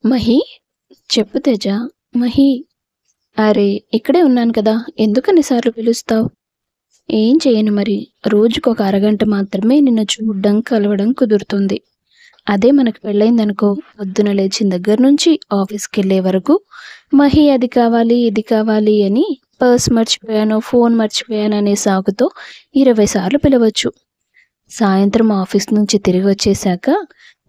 మహి, చెప్పు తేజ. మహి, అరే ఇక్కడే ఉన్నాను కదా, ఎందుకన్ని సార్లు పిలుస్తావు? ఏం చేయను మరి, రోజుకొక అరగంట మాత్రమే నిన్ను చూడ్డం కలవడం కుదురుతుంది. అదే మనకు పెళ్ళైందనుకో, పొద్దున లేచిన దగ్గర నుంచి ఆఫీస్కి వెళ్ళే వరకు మహి అది కావాలి ఇది కావాలి అని పర్స్ మర్చిపోయాను, ఫోన్ మర్చిపోయాను అనే సాకుతో 20 సార్లు పిలవచ్చు. సాయంత్రం ఆఫీస్ నుంచి తిరిగి వచ్చేశాక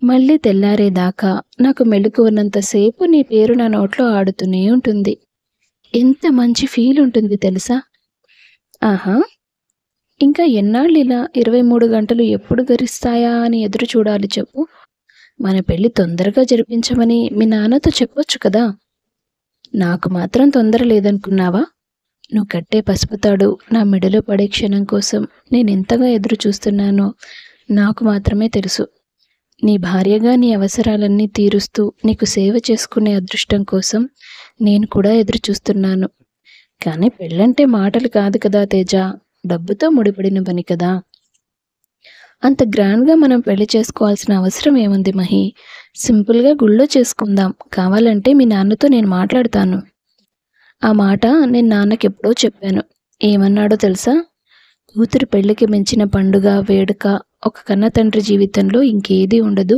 మళ్ళీ తెల్లారేదాకా నాకు మెలకువన్నంతసేపు నీ పేరు నా నోట్లో ఆడుతూనే ఉంటుంది. ఎంత మంచి ఫీల్ ఉంటుంది తెలుసా? ఆహా, ఇంకా ఎన్నాళ్ళు ఇలా 23 గంటలు ఎప్పుడు గరిస్తాయా అని ఎదురు చూడాలి చెప్పు. మన పెళ్లి తొందరగా జరిపించమని మీ నాన్నతో చెప్పొచ్చు కదా. నాకు మాత్రం తొందర లేదనుకున్నావా? నువ్వు కట్టే పసుపు తాడు నా మెడలో పడే క్షణం కోసం నేను ఎంతగా ఎదురు చూస్తున్నానో నాకు మాత్రమే తెలుసు. నీ భార్యగా నీ అవసరాలన్నీ తీరుస్తూ నీకు సేవ చేసుకునే అదృష్టం కోసం నేను కూడా ఎదురు చూస్తున్నాను. కానీ పెళ్ళంటే మాటలు కాదు కదా తేజ, డబ్బుతో ముడిపడిన పని కదా. అంత గ్రాండ్గా మనం పెళ్లి చేసుకోవాల్సిన అవసరం ఏముంది మహి? సింపుల్గా గుళ్ళో చేసుకుందాం. కావాలంటే మీ నాన్నతో నేను మాట్లాడతాను. ఆ మాట నేను నాన్నకి ఎప్పుడో చెప్పాను. ఏమన్నాడో తెలుసా? కూతురు పెళ్లికి మించిన పండుగ వేడుక ఒక కన్న తండ్రి జీవితంలో ఇంకేదీ ఉండదు.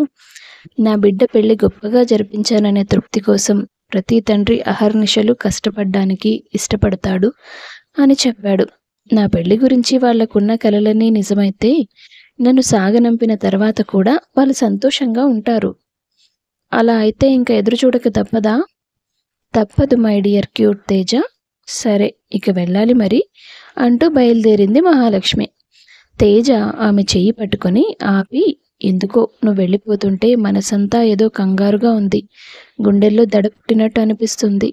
నా బిడ్డ పెళ్లి గొప్పగా జరిపించాననే తృప్తి కోసం ప్రతి తండ్రి అహర్నిశలు కష్టపడ్డానికి ఇష్టపడతాడు అని చెప్పాడు. నా పెళ్లి గురించి వాళ్లకున్న కలలన్నీ నిజమైతే నన్ను సాగనంపిన తర్వాత కూడా వాళ్ళు సంతోషంగా ఉంటారు. అలా అయితే ఇంకా ఎదురు చూడక తప్పదా? తప్పదు మై డియర్ క్యూట్ తేజ. సరే, ఇక వెళ్ళాలి మరి అంటూ బయలుదేరింది మహాలక్ష్మి. తేజ ఆమె చెయ్యి పట్టుకొని ఆపి, ఎందుకో నువ్వు వెళ్ళిపోతుంటే మనసంతా ఏదో కంగారుగా ఉంది, గుండెల్లో దడ పుట్టినట్టు అనిపిస్తుంది.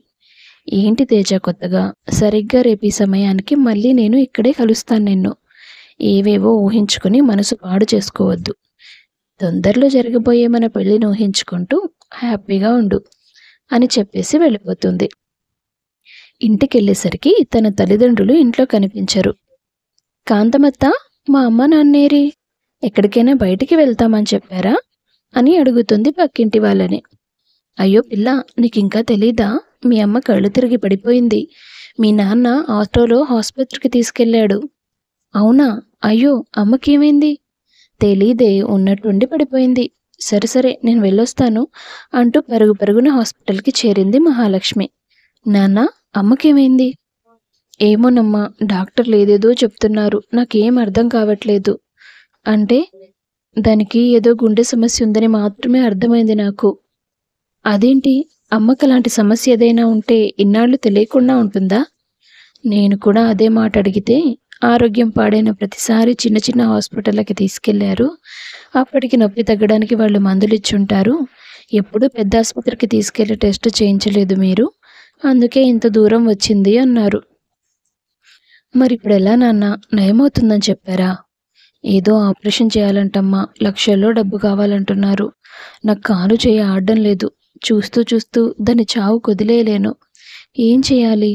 ఏంటి తేజ కొత్తగా? సరిగ్గా రేపు ఈ సమయానికి మళ్ళీ నేను ఇక్కడే కలుస్తాను నిన్ను. ఏవేవో ఊహించుకుని మనసు పాడు చేసుకోవద్దు. తొందరలో జరగబోయే మన పెళ్లిని ఊహించుకుంటూ హ్యాపీగా ఉండు అని చెప్పేసి వెళ్ళిపోతుంది. ఇంటికెళ్ళేసరికి తన తల్లిదండ్రులు ఇంట్లో కనిపించరు. కాంతమత్త, మా అమ్మ నాన్నేరి? ఎక్కడికైనా బయటికి వెళ్తామని చెప్పారా అని అడుగుతుంది పక్కింటి వాళ్ళని. అయ్యో పిల్ల, నీకింకా తెలీదా? మీ అమ్మ కళ్ళు తిరిగి పడిపోయింది. మీ నాన్న ఆటోలో ఆసుపత్రికి తీసుకెళ్ళాడు. అవునా? అయ్యో, అమ్మకేమైంది? తెలీదే, ఉన్నట్టుండి పడిపోయింది. సరే సరే, నేను వెళ్ళొస్తాను అంటూ పరుగు పరుగున హాస్పిటల్కి చేరింది మహాలక్ష్మి. నాన్న, అమ్మకేమైంది? ఏమోనమ్మా, డాక్టర్లు ఏదేదో చెప్తున్నారు, నాకేం అర్థం కావట్లేదు. అంటే దానికి ఏదో గుండె సమస్య ఉందని మాత్రమే అర్థమైంది నాకు. అదేంటి, అమ్మకి అలాంటి సమస్య ఏదైనా ఉంటే ఇన్నాళ్ళు తెలియకుండా ఉంటుందా? నేను కూడా అదే మాట అడిగితే ఆరోగ్యం పాడైన ప్రతిసారి చిన్న చిన్న హాస్పిటళ్ళకి తీసుకెళ్లారు. అప్పటికి నొప్పి తగ్గడానికి వాళ్ళు మందులు ఇచ్చుంటారు. ఎప్పుడూ పెద్ద ఆసుపత్రికి తీసుకెళ్లి టెస్ట్ చేయించలేదు మీరు, అందుకే ఇంత దూరం వచ్చింది అన్నారు. మరి ఇప్పుడు ఎలా నాన్న, నయమవుతుందని చెప్పారా? ఏదో ఆపరేషన్ చేయాలంటమ్మా, లక్షల్లో డబ్బు కావాలంటున్నారు. నాకు కాలు చేయి ఆడడం లేదు. చూస్తూ చూస్తూ దాన్ని చావు కొదిలేయలేను. ఏం చేయాలి?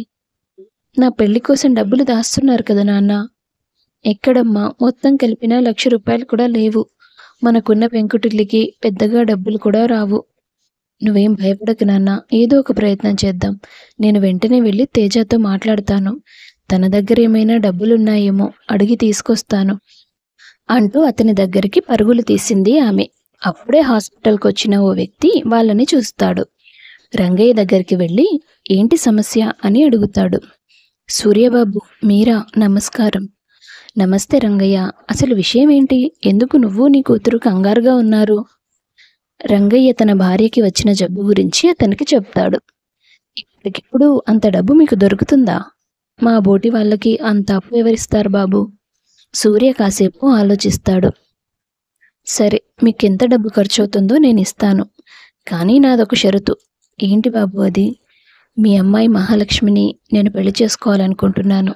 నా పెళ్లి కోసం డబ్బులు దాస్తున్నారు కదా నాన్న. ఎక్కడమ్మా, మొత్తం కలిపినా ₹1,00,000 కూడా లేవు. మనకున్న పెంకుటిల్లికి పెద్దగా డబ్బులు కూడా రావు. నువ్వేం భయపడకు నాన్న, ఏదో ఒక ప్రయత్నం చేద్దాం. నేను వెంటనే వెళ్ళి తేజతో మాట్లాడతాను. తన దగ్గర ఏమైనా డబ్బులున్నాయేమో అడిగి తీసుకొస్తాను అంటూ అతని దగ్గరికి పరుగులు తీసింది ఆమె. అప్పుడే హాస్పిటల్కి వచ్చిన ఓ వ్యక్తి వాళ్ళని చూస్తాడు. రంగయ్య దగ్గరికి వెళ్ళి ఏంటి సమస్య అని అడుగుతాడు. సూర్యబాబు, మీరా? నమస్కారం. నమస్తే రంగయ్య, అసలు విషయం ఏంటి? ఎందుకు నువ్వు నీ కూతురు కంగారుగా ఉన్నారు? రంగయ్య తన భార్యకి వచ్చిన జబ్బు గురించి అతనికి చెప్తాడు. ఇప్పటికిప్పుడు అంత డబ్బు మీకు దొరుకుతుందా? మా బోటి వాళ్ళకి అంత అప్పు ఎవరిస్తారు బాబు? సూర్య కాసేపు ఆలోచిస్తాడు. సరే, మీకెంత డబ్బు ఖర్చు అవుతుందో నేను ఇస్తాను, కానీ నాదొక షరతు. ఏంటి బాబు అది? మీ అమ్మాయి మహాలక్ష్మిని నేను పెళ్లి చేసుకోవాలనుకుంటున్నాను.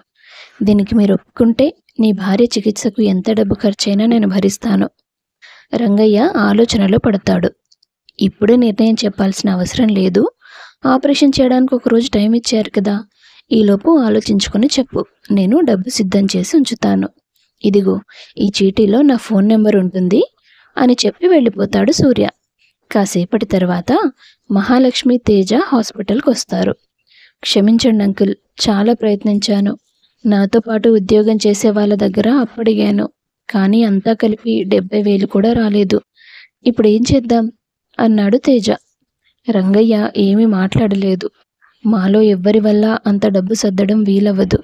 దీనికి మీరు ఒప్పుకుంటే నీ భార్య చికిత్సకు ఎంత డబ్బు ఖర్చైనా నేను భరిస్తాను. రంగయ్య ఆలోచనలో పడతాడు. ఇప్పుడే నిర్ణయం చెప్పాల్సిన అవసరం లేదు. ఆపరేషన్ చేయడానికి ఒక రోజు టైం ఇచ్చారు కదా, ఈలోపు ఆలోచించుకొని చెప్పు. నేను డబ్బు సిద్ధం చేసి ఉంచుతాను. ఇదిగో, ఈ చీటీలో నా ఫోన్ నెంబర్ ఉంటుంది అని చెప్పి వెళ్ళిపోతాడు సూర్య. కాసేపటి తర్వాత మహాలక్ష్మి, తేజ హాస్పిటల్కి వస్తారు. క్షమించండి అంకుల్, చాలా ప్రయత్నించాను. నాతో పాటు ఉద్యోగం చేసే వాళ్ళ దగ్గర అప్పడిగాను, కానీ అంతా కలిపి 70,000 కూడా రాలేదు. ఇప్పుడు ఏం చేద్దాం అన్నాడు తేజ. రంగయ్య ఏమీ మాట్లాడలేదు. మాలో ఎవ్వరి వల్ల అంత డబ్బు సర్దడం వీలవ్వదు.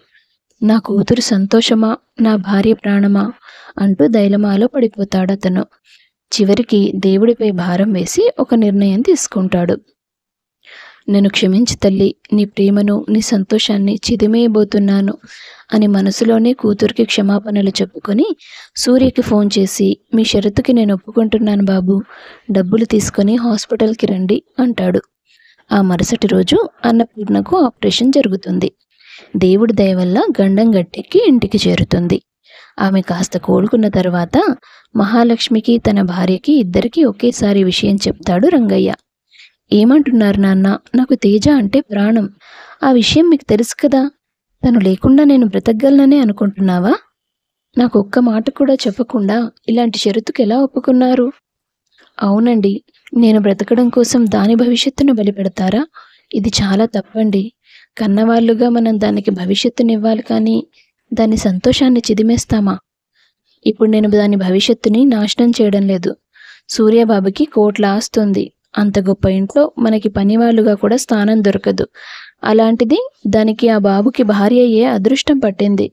నా కూతురు సంతోషమా, నా భార్య ప్రాణమా అంటూ దైలమాలో పడిపోతాడతను. చివరికి దేవుడిపై భారం వేసి ఒక నిర్ణయం తీసుకుంటాడు. నన్ను క్షమించి తల్లి, నీ ప్రేమను, నీ సంతోషాన్ని చిదిమేయబోతున్నాను అని మనసులోనే కూతురికి క్షమాపణలు చెప్పుకొని సూర్యకి ఫోన్ చేసి, మీ షరతుకి నేను ఒప్పుకుంటున్నాను బాబు, డబ్బులు తీసుకొని హాస్పిటల్కి రండి అంటాడు. ఆ మరుసటి రోజు అన్నపూర్ణకు ఆపరేషన్ జరుగుతుంది. దేవుడి దయ వల్ల గండం గట్టెక్కి ఇంటికి చేరుతుంది. ఆమె కాస్త కోలుకున్న తర్వాత మహాలక్ష్మికి, తన భార్యకి ఇద్దరికీ ఒకేసారి విషయం చెప్తాడు రంగయ్య. ఏమంటున్నారు నాన్న, నాకు తేజ అంటే ప్రాణం. ఆ విషయం మీకు తెలుసు కదా. తను లేకుండా నేను బ్రతకగలననే అనుకుంటున్నావా? నాకు ఒక్క మాట కూడా చెప్పకుండా ఇలాంటి షరతుకు ఎలా ఒప్పుకున్నారు? అవునండి, నేను బ్రతకడం కోసం దాని భవిష్యత్తును బలిపెడతారా? ఇది చాలా తప్పండి. కన్నవాళ్ళుగా మనం దానికి భవిష్యత్తునివ్వాలి, కానీ దాని సంతోషాన్ని చిదిమేస్తామా? ఇప్పుడు నేను దాని భవిష్యత్తుని నాశనం చేయడం లేదు. సూర్యబాబుకి కోట్ల ఆస్తుంది. అంత గొప్ప ఇంట్లో మనకి పనివాళ్ళుగా కూడా స్థానం దొరకదు. అలాంటిది దానికి ఆ బాబుకి భార్య అయ్యే అదృష్టం పట్టింది.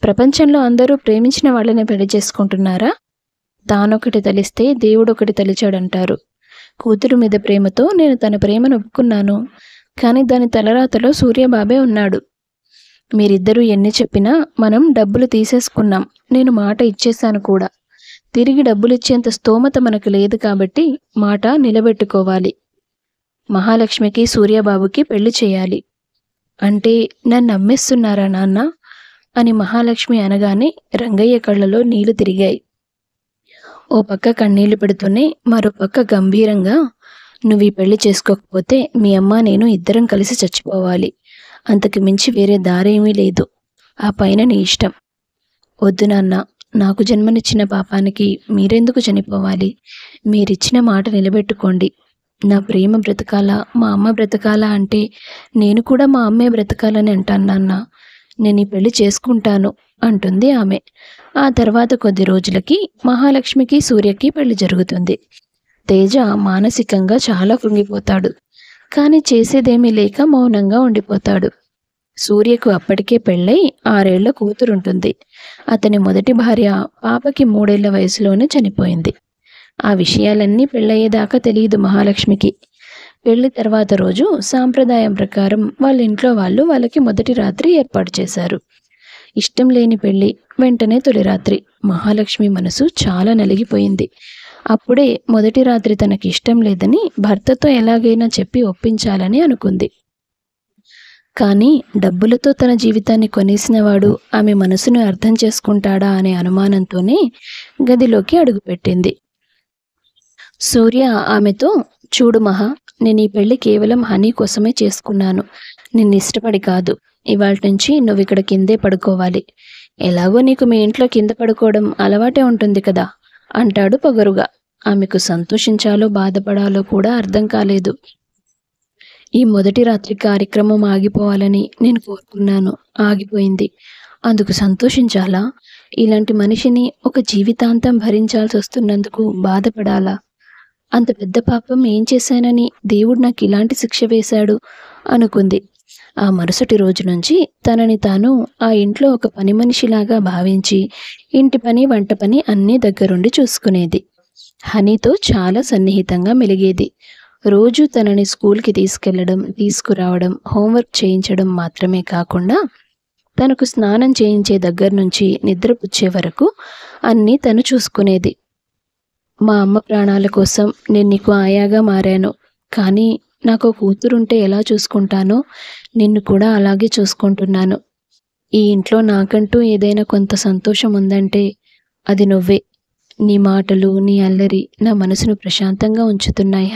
ప్రపంచంలో అందరూ ప్రేమించిన వాళ్ళని పెళ్లి చేసుకుంటున్నారా? తానొకటి తలిస్తే దేవుడొకటి తలిచాడంటారు. కూతురు మీద ప్రేమతో నేను తన ప్రేమను ఒప్పుకున్నాను, కానీ దాని తలరాతలో సూర్యబాబే ఉన్నాడు. మీరిద్దరూ ఎన్ని చెప్పినా మనం డబ్బులు తీసేసుకున్నాం. నేను మాట ఇచ్చేశాను కూడా. తిరిగి డబ్బులిచ్చేంత స్తోమత మనకు లేదు కాబట్టి మాట నిలబెట్టుకోవాలి. మహాలక్ష్మికి, సూర్యబాబుకి పెళ్లి చేయాలి. అంటే నన్ను నమ్మేస్తున్నారా నాన్న అని మహాలక్ష్మి అనగానే రంగయ్య కళ్ళలో నీళ్లు తిరిగాయి. ఓ పక్క కన్నీళ్లు పెడుతూనే మరో పక్క గంభీరంగా, నువ్వు ఈ పెళ్లి చేసుకోకపోతే మీ అమ్మ నేను ఇద్దరం కలిసి చచ్చిపోవాలి. అంతకు మించి వేరే దారేమీ లేదు. ఆ పైన నీ ఇష్టం. వద్దు నాన్న, నాకు జన్మనిచ్చిన పాపానికి మీరెందుకు చనిపోవాలి? మీరిచ్చిన మాట నిలబెట్టుకోండి. నా ప్రేమ బ్రతకాలా, మా అమ్మ బ్రతకాలా అంటే నేను కూడా మా అమ్మే బ్రతకాలని అంటాను నాన్న. నేను ఈ పెళ్లి చేసుకుంటాను అంటుంది ఆమె. ఆ తర్వాత కొద్ది రోజులకి మహాలక్ష్మికి, సూర్యకి పెళ్లి జరుగుతుంది. తేజ మానసికంగా చాలా కృంగిపోతాడు. కానీ చేసేదేమీ లేక మౌనంగా ఉండిపోతాడు. సూర్యకు అప్పటికే పెళ్ళై 6 ఏళ్ల కూతురుంటుంది. అతని మొదటి భార్య పాపకి 3 ఏళ్ల వయసులోనే చనిపోయింది. ఆ విషయాలన్నీ పెళ్ళయ్యేదాకా తెలియదు మహాలక్ష్మికి. పెళ్లి తర్వాత రోజు సాంప్రదాయం ప్రకారం వాళ్ళ ఇంట్లో వాళ్ళకి మొదటి రాత్రి ఏర్పాటు చేశారు. ఇష్టం లేని పెళ్లి, వెంటనే తొలి రాత్రి. మహాలక్ష్మి మనసు చాలా నలిగిపోయింది. అప్పుడే మొదటి రాత్రి తనకి ఇష్టం లేదని భర్తతో ఎలాగైనా చెప్పి ఒప్పించాలని అనుకుంది. కానీ డబ్బులతో తన జీవితాన్ని కొనేసినవాడు ఆమె మనసును అర్థం చేసుకుంటాడా అనే అనుమానంతోనే గదిలోకి అడుగుపెట్టింది. సూర్య ఆమెతో, చూడు మహా, నేను ఈ పెళ్లి కేవలం హనీ కోసమే చేసుకున్నాను. నిన్ను ఇష్టపడి కాదు. ఇవాళ నుంచి నువ్వు ఇక్కడ కిందే పడుకోవాలి. ఎలాగో నీకు మీ ఇంట్లో కింద పడుకోవడం అలవాటే ఉంటుంది కదా అంటాడు పొగరుగా. ఆమెకు సంతోషించాలో బాధపడాలో కూడా అర్థం కాలేదు. ఈ మొదటి రాత్రి కార్యక్రమం ఆగిపోవాలని నేను కోరుకున్నాను, ఆగిపోయింది. అందుకు సంతోషించాలా? ఇలాంటి మనిషిని ఒక జీవితాంతం భరించాల్సి వస్తున్నందుకు బాధపడాలా? అంత పెద్ద పాపం ఏం చేశానని దేవుడు నాకు ఇలాంటి శిక్ష వేశాడు అనుకుంది. ఆ మరుసటి రోజు నుంచి తనని తాను ఆ ఇంట్లో ఒక పని మనిషిలాగా భావించి ఇంటి పని, వంట పని అన్నీ దగ్గరుండి చూసుకునేది. హనీతో చాలా సన్నిహితంగా మెలిగేది. రోజు తనని స్కూల్కి తీసుకెళ్లడం, తీసుకురావడం, హోంవర్క్ చేయించడం మాత్రమే కాకుండా తనకు స్నానం చేయించే దగ్గర నుంచి నిద్రపుచ్చే వరకు అన్నీ తను చూసుకునేది. మా అమ్మ ప్రాణాల కోసం నేను నీకు ఆయాగా మారాను, కానీ నాకు కూతురుంటే ఎలా చూసుకుంటానో నిన్ను కూడా అలాగే చూసుకుంటున్నాను. ఈ ఇంట్లో నాకంటూ ఏదైనా కొంత సంతోషం ఉందంటే అది నువ్వే. నీ మాటలు, నీ అల్లరి నా మనసును ప్రశాంతంగా ఉంచుతున్నాయి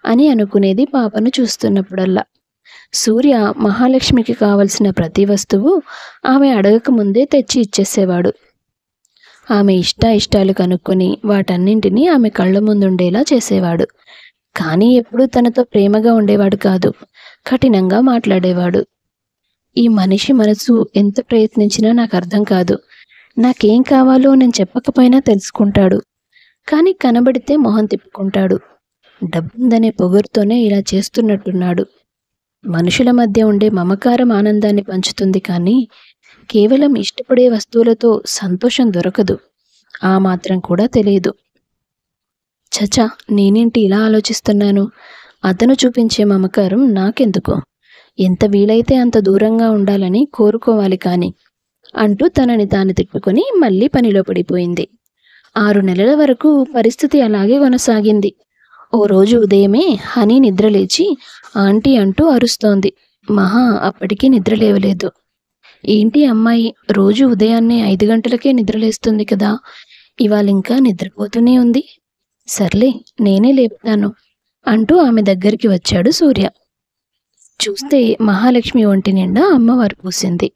అని అనుకునేది పాపను చూస్తున్నప్పుడల్లా. సూర్య మహాలక్ష్మికి కావలసిన ప్రతి వస్తువు ఆమె అడగక ముందే తెచ్చి ఇచ్చేసేవాడు. ఆమె ఇష్టాలు కనుక్కొని వాటన్నింటినీ ఆమె కళ్ళ ముందుండేలా చేసేవాడు. కానీ ఎప్పుడూ తనతో ప్రేమగా ఉండేవాడు కాదు, కఠినంగా మాట్లాడేవాడు. ఈ మనిషి మనసు ఎంత ప్రయత్నించినా నాకు అర్థం కాదు. నాకేం కావాలో నేను చెప్పకపోయినా తెలుసుకుంటాడు, కానీ కనబడితే మొహం తిప్పుకుంటాడు. డబ్బుందనే పొగరుతోనే ఇలా చేస్తున్నట్టున్నాడు. మనుషుల మధ్య ఉండే మమకారం ఆనందాన్ని పంచుతుంది, కానీ కేవలం ఇష్టపడే వస్తువులతో సంతోషం దొరకదు. ఆ మాత్రం కూడా తెలియదు. చచా, నేనేంటి ఇలా ఆలోచిస్తున్నాను? అతను చూపించే మమకారం నాకెందుకు? ఎంత వీలైతే అంత దూరంగా ఉండాలని కోరుకోవాలి కానీ అంటూ తనని తాను తిట్టుకొని మళ్ళీ పనిలో పడిపోయింది. 6 నెలల వరకు పరిస్థితి అలాగే కొనసాగింది. ఓ రోజు ఉదయమే హనీ నిద్రలేచి ఆంటీ అంటూ అరుస్తోంది. మహా అప్పటికీ నిద్రలేవలేదు. ఏంటి అమ్మాయి, రోజు ఉదయాన్నే 5 గంటలకే నిద్రలేస్తుంది కదా, ఇవాళ ఇంకా నిద్రపోతూనే ఉంది. సర్లే, నేనే లేపుతాను అంటూ ఆమె దగ్గరికి వచ్చాడు సూర్య. చూస్తే మహాలక్ష్మి ఒంటి నిండా అమ్మవారు పూసింది.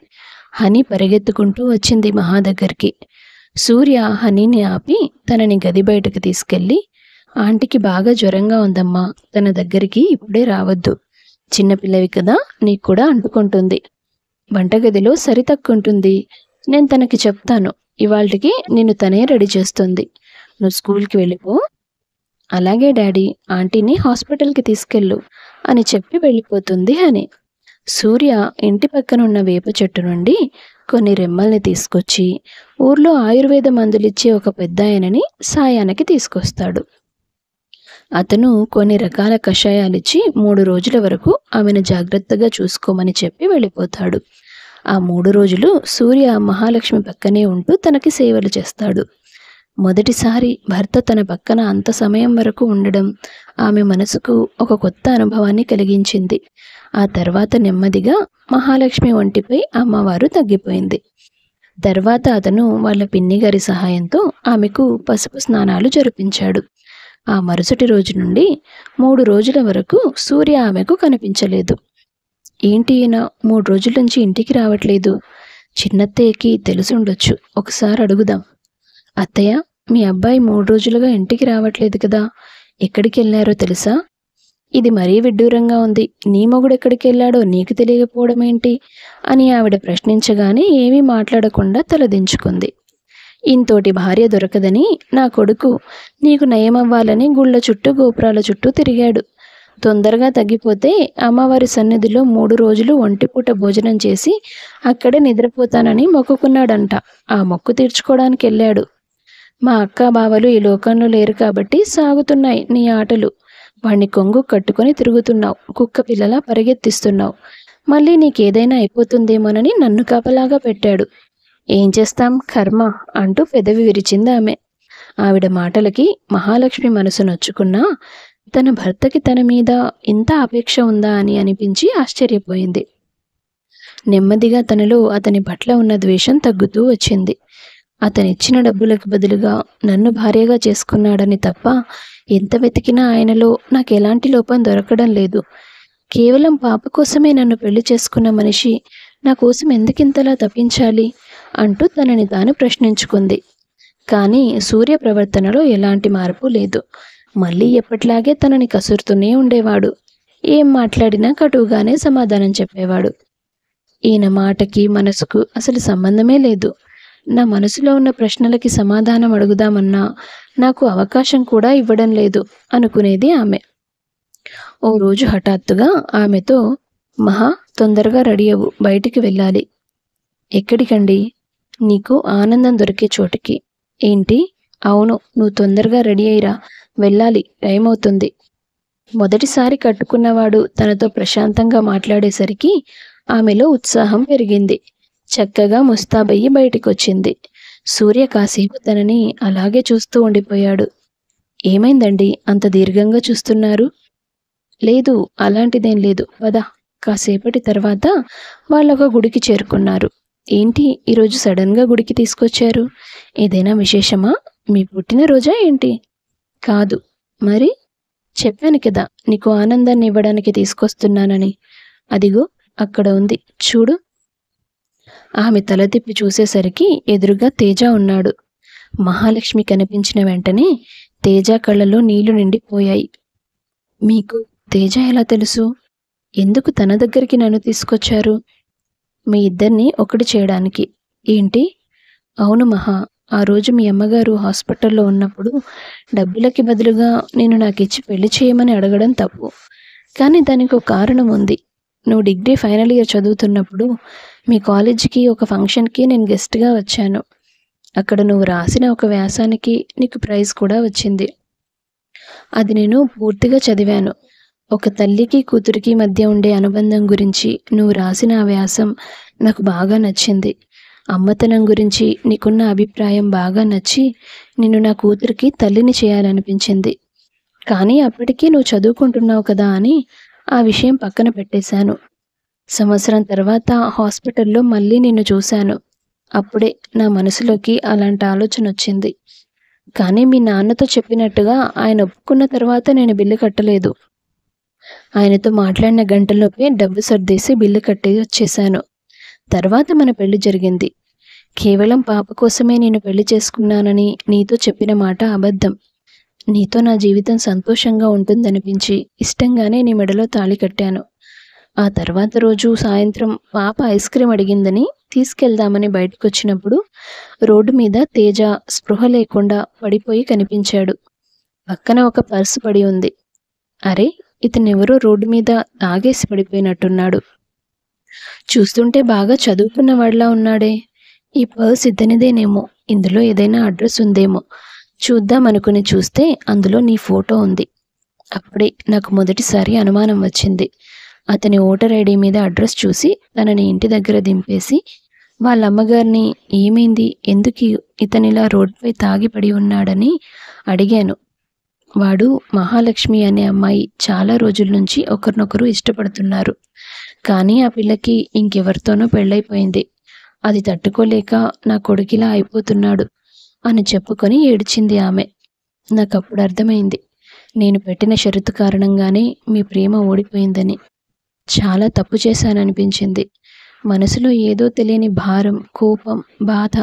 హనీ పరిగెత్తుకుంటూ వచ్చింది మహా దగ్గరికి. సూర్య హనీని ఆపి తనని గది బయటకు తీసుకెళ్ళి, ఆంటీకి బాగా జ్వరంగా ఉందమ్మా, తన దగ్గరికి ఇప్పుడే రావద్దు. చిన్నపిల్లవి కదా, నీకు కూడా అంటుకుంటుంది. వంటగదిలో సరితక్కుంటుంది, నేను తనకి చెప్తాను. ఇవాళకి నిన్ను తనే రెడీ చేస్తుంది. నువ్వు స్కూల్కి వెళ్ళిపో. అలాగే డాడీ, ఆంటీని హాస్పిటల్కి తీసుకెళ్ళు అని చెప్పి వెళ్ళిపోతుంది అని. సూర్య ఇంటి పక్కనున్న వేప చెట్టు నుండి కొన్ని రెమ్మల్ని తీసుకొచ్చి ఊర్లో ఆయుర్వేద మందులిచ్చే ఒక పెద్దాయనని సాయానికి తీసుకొస్తాడు. అతను కొన్ని రకాల కషాయాలిచ్చి 3 రోజుల వరకు ఆమెను జాగ్రత్తగా చూసుకోమని చెప్పి వెళ్ళిపోతాడు. ఆ 3 రోజులు సూర్య మహాలక్ష్మి పక్కనే ఉంటూ తనకి సేవలు చేస్తాడు. మొదటిసారి భర్త తన పక్కన అంత సమయం వరకు ఉండడం ఆమె మనసుకు ఒక కొత్త అనుభవాన్ని కలిగించింది. ఆ తర్వాత నెమ్మదిగా మహాలక్ష్మి ఒంటిపై అమ్మవారు తగ్గిపోయింది. తర్వాత అతను వాళ్ళ పిన్ని గారి సహాయంతో ఆమెకు పసుపు స్నానాలు జరిపించాడు. ఆ మరుసటి రోజు నుండి 3 రోజుల వరకు సూర్య ఆమెకు కనిపించలేదు. ఏంటి ఈయన 3 రోజుల నుంచి ఇంటికి రావట్లేదు? చిన్నత్తయ్యకి తెలుసుండొచ్చు, ఒకసారి అడుగుదాం. అత్తయ్య, మీ అబ్బాయి 3 రోజులుగా ఇంటికి రావట్లేదు కదా, ఎక్కడికి వెళ్ళారో తెలుసా? ఇది మరీ విడ్డూరంగా ఉంది. నీ మొగుడు ఎక్కడికి వెళ్ళాడో నీకు తెలియకపోవడం ఏంటి అని ఆవిడ ప్రశ్నించగానే ఏమీ మాట్లాడకుండా తలదించుకుంది. ఇంతోటి భార్య దొరకదని నా కొడుకు నీకు నయమవ్వాలని గుళ్ళ చుట్టూ గోపురాల చుట్టూ తిరిగాడు. తొందరగా తగ్గిపోతే అమ్మవారి సన్నిధిలో 3 రోజులు ఒంటిపూట భోజనం చేసి అక్కడే నిద్రపోతానని మొక్కుకున్నాడంట. ఆ మొక్కు తీర్చుకోవడానికి వెళ్ళాడు. మా అక్క బావలు ఈ లోకంలో లేరు కాబట్టి సాగుతున్నాయి నీ ఆటలు. వాణ్ణి కొంగు కట్టుకొని తిరుగుతున్నావు, కుక్క పిల్లలా పరిగెత్తిస్తున్నావు. మళ్ళీ నీకేదైనా అయిపోతుందేమోనని నన్ను కాపలాగా పెట్టాడు. ఏం చేస్తాం, కర్మ అంటూ పెదవి విరిచింది ఆమె. ఆవిడ మాటలకి మహాలక్ష్మి మనసు నొచ్చుకున్నా తన భర్తకి తన మీద ఇంత అపేక్ష ఉందా అని అనిపించి ఆశ్చర్యపోయింది. నెమ్మదిగా తనలో అతని పట్ల ఉన్న ద్వేషం తగ్గుతూ వచ్చింది. అతనిచ్చిన డబ్బులకు బదులుగా నన్ను భార్యగా చేసుకున్నాడని తప్ప ఎంత వెతికినా ఆయనలో నాకు ఎలాంటి లోపం దొరకడం లేదు. కేవలం పాప కోసమే నన్ను పెళ్లి చేసుకున్న మనిషి నా కోసం ఎందుకింతలా తప్పించాలి అంటూ తనని తాను ప్రశ్నించుకుంది. కానీ సూర్య ప్రవర్తనలో ఎలాంటి మార్పు లేదు. మళ్ళీ ఎప్పటిలాగే తనని కసురుతూనే ఉండేవాడు. ఏం మాట్లాడినా కటువుగానే సమాధానం చెప్పేవాడు. ఈయన మాటకి మనసుకు అసలు సంబంధమే లేదు. నా మనసులో ఉన్న ప్రశ్నలకి సమాధానం అడుగుదామన్నా నాకు అవకాశం కూడా ఇవ్వడం లేదు అనుకునేది ఆమె. ఓ రోజు హఠాత్తుగా ఆమెతో, మహా, తొందరగా రెడీ అవ్వు, బయటికి వెళ్ళాలి. ఎక్కడికండి? నీకు ఆనందం దొరికే చోటికి. ఏంటి? అవును, నువ్వు తొందరగా రెడీ అయ్యిరా, వెళ్ళాలి, టైం అవుతుంది. మొదటిసారి కట్టుకున్నవాడు తనతో ప్రశాంతంగా మాట్లాడేసరికి ఆమెలో ఉత్సాహం పెరిగింది. చక్కగా ముస్తాబయ్యి బయటికొచ్చింది. సూర్య కాసేపు తనని అలాగే చూస్తూ ఉండిపోయాడు. ఏమైందండి, అంత దీర్ఘంగా చూస్తున్నారు? లేదు, అలాంటిదేం లేదు, పద. కాసేపటి తర్వాత వాళ్ళొక గుడికి చేరుకున్నారు. ఏంటి ఈరోజు సడన్గా గుడికి తీసుకొచ్చారు? ఏదైనా విశేషమా? మీ పుట్టినరోజా ఏంటి? కాదు. మరి? చెప్పాను కదా నీకు ఆనందాన్ని ఇవ్వడానికి తీసుకొస్తున్నానని. అదిగో అక్కడ ఉంది చూడు. ఆమె తల తిప్పి చూసేసరికి ఎదురుగా తేజ ఉన్నాడు. మహాలక్ష్మి కనిపించిన వెంటనే తేజ కళ్ళలో నీళ్లు నిండిపోయాయి. మీకు తేజ ఎలా తెలుసు? ఎందుకు తన దగ్గరికి నన్ను తీసుకొచ్చారు? మీ ఇద్దరిని ఒకటి చేయడానికి. ఏంటి? అవును మహా, ఆ రోజు మీ అమ్మగారు హాస్పిటల్లో ఉన్నప్పుడు డబ్బులకి బదులుగా నేను నాకిచ్చి పెళ్లి చేయమని అడగడం తప్పు. కానీ దానికి ఒక కారణం ఉంది. నువ్వు డిగ్రీ ఫైనల్ ఇయర్ చదువుతున్నప్పుడు మీ కాలేజీకి ఒక ఫంక్షన్కి నేను గెస్ట్గా వచ్చాను. అక్కడ నువ్వు రాసిన ఒక వ్యాసానికి నీకు ప్రైజ్ కూడా వచ్చింది. అది నేను పూర్తిగా చదివాను. ఒక తల్లికి కూతురికి మధ్య ఉండే అనుబంధం గురించి నువ్వు రాసిన ఆ వ్యాసం నాకు బాగా నచ్చింది. అమ్మతనం గురించి నీకున్న అభిప్రాయం బాగా నచ్చి నిన్ను నా కూతురికి తల్లిని చేయాలనిపించింది. కానీ అప్పటికీ నువ్వు చదువుకుంటున్నావు కదా అని ఆ విషయం పక్కన పెట్టేశాను. సంవత్సరం తర్వాత హాస్పిటల్లో మళ్ళీ నిన్ను చూశాను. అప్పుడే నా మనసులోకి అలాంటి ఆలోచన వచ్చింది. కానీ మీ నాన్నతో చెప్పినట్టుగా ఆయన ఒప్పుకున్న తర్వాత నేను బిల్లు కట్టలేదు. ఆయనతో మాట్లాడిన గంటలోపే డబ్బు సర్దేసి బిల్లు కట్టి వచ్చేశాను. తర్వాత మన పెళ్లి జరిగింది. కేవలం పాప కోసమే నేను పెళ్లి చేసుకున్నానని నీతో చెప్పిన మాట అబద్ధం. నీతో నా జీవితం సంతోషంగా ఉంటుందనిపించి ఇష్టంగానే నీ మెడలో తాళి కట్టాను. ఆ తర్వాత రోజు సాయంత్రం పాప ఐస్ క్రీమ్ అడిగిందని తీసుకెళ్దామని బయటకొచ్చినప్పుడు రోడ్డు మీద తేజ స్పృహ లేకుండా పడిపోయి కనిపించాడు. పక్కన ఒక పర్సు పడి ఉంది. అరే, ఇతనెవరో రోడ్డు మీద తాగేసి పడిపోయినట్టున్నాడు. చూస్తుంటే బాగా చదువుకున్నవాడిలా ఉన్నాడే. ఈ పర్స్ ఇతనిదేనేమో. ఇందులో ఏదైనా అడ్రస్ ఉందేమో చూద్దామనుకుని చూస్తే అందులో నీ ఫోటో ఉంది. అప్పుడే నాకు మొదటిసారి అనుమానం వచ్చింది. అతని ఓటర్ ఐడి మీద అడ్రస్ చూసి తనని ఇంటి దగ్గర దింపేసి వాళ్ళ అమ్మగారిని ఏమైంది, ఎందుకు ఇతనిలా రోడ్డుపై తాగిపడి ఉన్నాడని అడిగాను. వాడు మహాలక్ష్మి అనే అమ్మాయి చాలా రోజుల నుంచి ఒకరినొకరు ఇష్టపడుతున్నారు. కానీ ఆ పిల్లకి ఇంకెవరితోనో పెళ్ళైపోయింది. అది తట్టుకోలేక నా కొడుకిలా అయిపోతున్నాడు అని చెప్పుకొని ఏడ్చింది ఆమె. నాకప్పుడు అర్థమైంది, నేను పెట్టిన షరతు కారణంగానే మీ ప్రేమ ఓడిపోయిందని. చాలా తప్పు చేశాననిపించింది. మనసులో ఏదో తెలియని భారం, కోపం, బాధ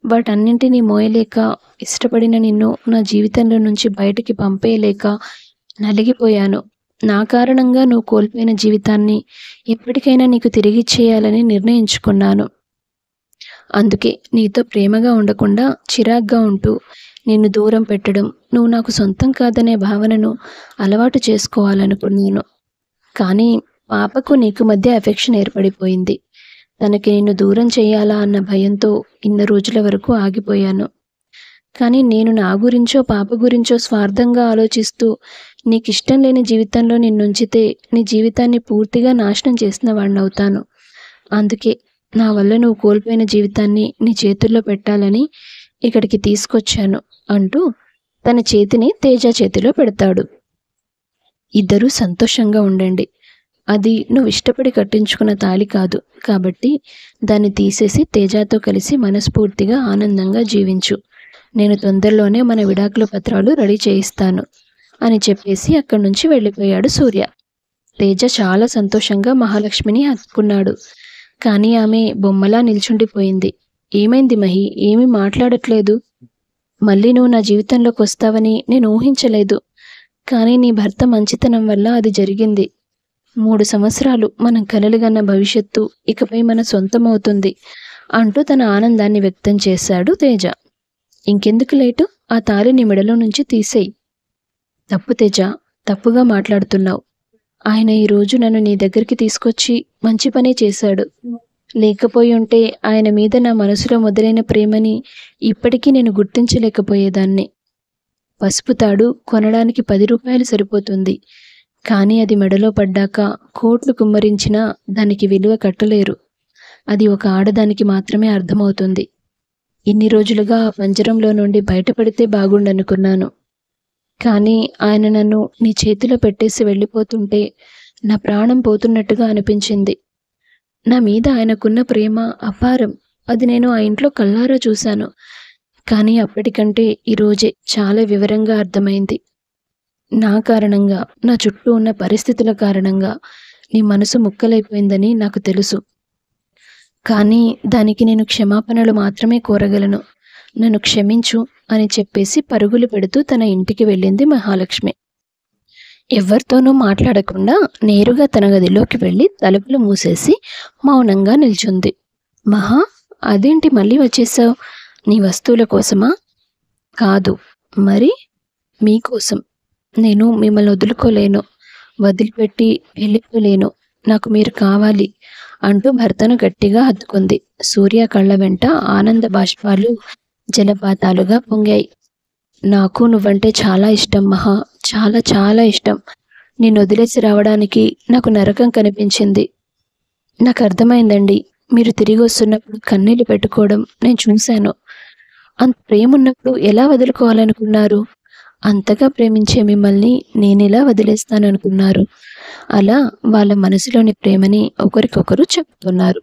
వాటన్నింటినీ మోయలేక ఇష్టపడిన నిన్ను నా జీవితంలో నుంచి బయటికి పంపేయలేక నలిగిపోయాను. నా కారణంగా నువ్వు కోల్పోయిన జీవితాన్ని ఎప్పటికైనా నీకు తిరిగిచ్చేయాలని నిర్ణయించుకున్నాను. అందుకే నీతో ప్రేమగా ఉండకుండా చిరాగ్గా ఉంటూ నిన్ను దూరం పెట్టడం, నువ్వు నాకు సొంతం కాదనే భావనను అలవాటు చేసుకోవాలనుకున్నాను. కానీ పాపకు నీకు మధ్య ఎఫెక్షన్ ఏర్పడిపోయింది. తనకి నిన్ను దూరం చేయాలా అన్న భయంతో ఇన్ని రోజుల వరకు ఆగిపోయాను. కానీ నేను నా గురించో పాప గురించో స్వార్థంగా ఆలోచిస్తూ నీకిష్టం లేని జీవితంలో నిన్నుంచితే నీ జీవితాన్ని పూర్తిగా నాశనం చేసిన వాడినవుతాను. అందుకే నా వల్ల నువ్వు కోల్పోయిన జీవితాన్ని నీ చేతుల్లో పెట్టాలని ఇక్కడికి తీసుకొచ్చాను అంటూ తన చేతిని తేజ చేతిలో పెడతాడు. ఇద్దరూ సంతోషంగా ఉండండి. అది నువ్వు ఇష్టపడి కట్టించుకున్న తాళి కాదు కాబట్టి దాన్ని తీసేసి తేజతో కలిసి మనస్ఫూర్తిగా ఆనందంగా జీవించు. నేను తొందరలోనే మన విడాకుల పత్రాలు రెడీ చేయిస్తాను అని చెప్పేసి అక్కడి నుంచి వెళ్ళిపోయాడు సూర్య. తేజ చాలా సంతోషంగా మహాలక్ష్మిని హత్తుకున్నాడు. కానీ ఆమె బొమ్మలా నిల్చుండిపోయింది. ఏమైంది మహి, ఏమీ మాట్లాడట్లేదు? మళ్ళీ నువ్వు నా జీవితంలోకి వస్తావని నేను ఊహించలేదు. కానీ నీ భర్త మంచితనం వల్ల అది జరిగింది. 3 సంవత్సరాలు మనం కలలుగన్న భవిష్యత్తు ఇకపై మన సొంతమవుతుంది అంటూ తన ఆనందాన్ని వ్యక్తం చేశాడు తేజ. ఇంకెందుకు లేటు, ఆ తాళి నీ మెడలో నుంచి తీసేయి. తప్పు తేజ, తప్పుగా మాట్లాడుతున్నావు. ఆయన ఈరోజు నన్ను నీ దగ్గరికి తీసుకొచ్చి మంచి పనే చేశాడు. లేకపోయి ఉంటే ఆయన మీద నా మనసులో మొదలైన ప్రేమని ఇప్పటికీ నేను గుర్తించలేకపోయేదాన్ని. పసుపు తాడు కొనడానికి 10 రూపాయలు సరిపోతుంది. కానీ అది మెడలో పడ్డాక కోట్లు కుమ్మరించినా దానికి విలువ కట్టలేరు. అది ఒక ఆడదానికి మాత్రమే అర్థమవుతుంది. ఇన్ని రోజులుగా ఆ పంజరంలో నుండి బయటపడితే బాగుండనుకున్నాను. కానీ ఆయన నన్ను నీ చేతిలో పెట్టేసి వెళ్ళిపోతుంటే నా ప్రాణం పోతున్నట్టుగా అనిపించింది. నా మీద ఆయనకున్న ప్రేమ అపారం. అది నేను ఆ ఇంట్లో కళ్ళారా చూశాను. కానీ అప్పటికంటే ఈరోజే చాలా వివరంగా అర్థమైంది. నా కారణంగా, నా చుట్టూ ఉన్న పరిస్థితుల కారణంగా నీ మనసు ముక్కలైపోయిందని నాకు తెలుసు. కానీ దానికి నేను క్షమాపణలు మాత్రమే కోరగలను. నన్ను క్షమించు అని చెప్పేసి పరుగులు పెడుతూ తన ఇంటికి వెళ్ళింది మహాలక్ష్మి. ఎవరితోనూ మాట్లాడకుండా నేరుగా తన గదిలోకి వెళ్ళి తలుపులు మూసేసి మౌనంగా నిల్చుంది. మహా, అదేంటి మళ్ళీ వచ్చేసావు? నీ వస్తువుల కోసమా? కాదు, మరి మీకోసం. నేను మిమ్మల్ని వదులుకోలేను, వదిలిపెట్టి వెళ్ళిపోలేను. నాకు మీరు కావాలి అంటూ భర్తను గట్టిగా హత్తుకుంది. సూర్య కళ్ళ వెంట ఆనంద బాష్పాలు జలపాతాలుగా పొంగాయి. నాకు నువ్వంటే చాలా ఇష్టం మహా, చాలా చాలా ఇష్టం. నిన్ను వదిలేసి రావడానికి నాకు నరకం కనిపించింది. నాకు అర్థమైందండి. మీరు తిరిగి వస్తున్నప్పుడు కన్నీళ్లు పెట్టుకోవడం నేను చూశాను. అంత ప్రేమ ఉన్నప్పుడు ఎలా వదులుకోవాలనుకున్నారు? అంతగా ప్రేమించే మిమ్మల్ని నేనెలా వదిలేస్తాననుకున్నారు? అలా వాళ్ళ మనసులోని ప్రేమని ఒకరికొకరు చెప్పుకున్నారు.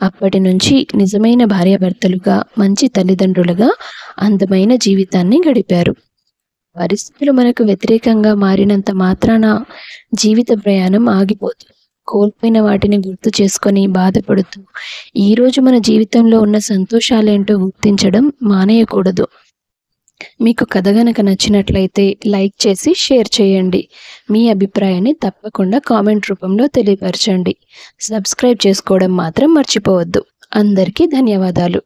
అప్పటి నుంచి నిజమైన భార్యాభర్తలుగా, మంచి తల్లిదండ్రులుగా అందమైన జీవితాన్ని గడిపారు. పరిస్థితులు మనకు వ్యతిరేకంగా మారినంత మాత్రాన జీవిత ప్రయాణం ఆగిపోదు. కోల్పోయిన వాటిని గుర్తు చేసుకొని బాధపడుతూ ఈరోజు మన జీవితంలో ఉన్న సంతోషాలేంటో గుర్తించడం మానేయకూడదు. మీకు కథ గనక నచ్చినట్లయితే లైక్ చేసి షేర్ చేయండి. మీ అభిప్రాయాన్ని తప్పకుండా కామెంట్ రూపంలో తెలియపరచండి. సబ్స్క్రైబ్ చేసుకోవడం మాత్రం మర్చిపోవద్దు. అందరికీ ధన్యవాదాలు.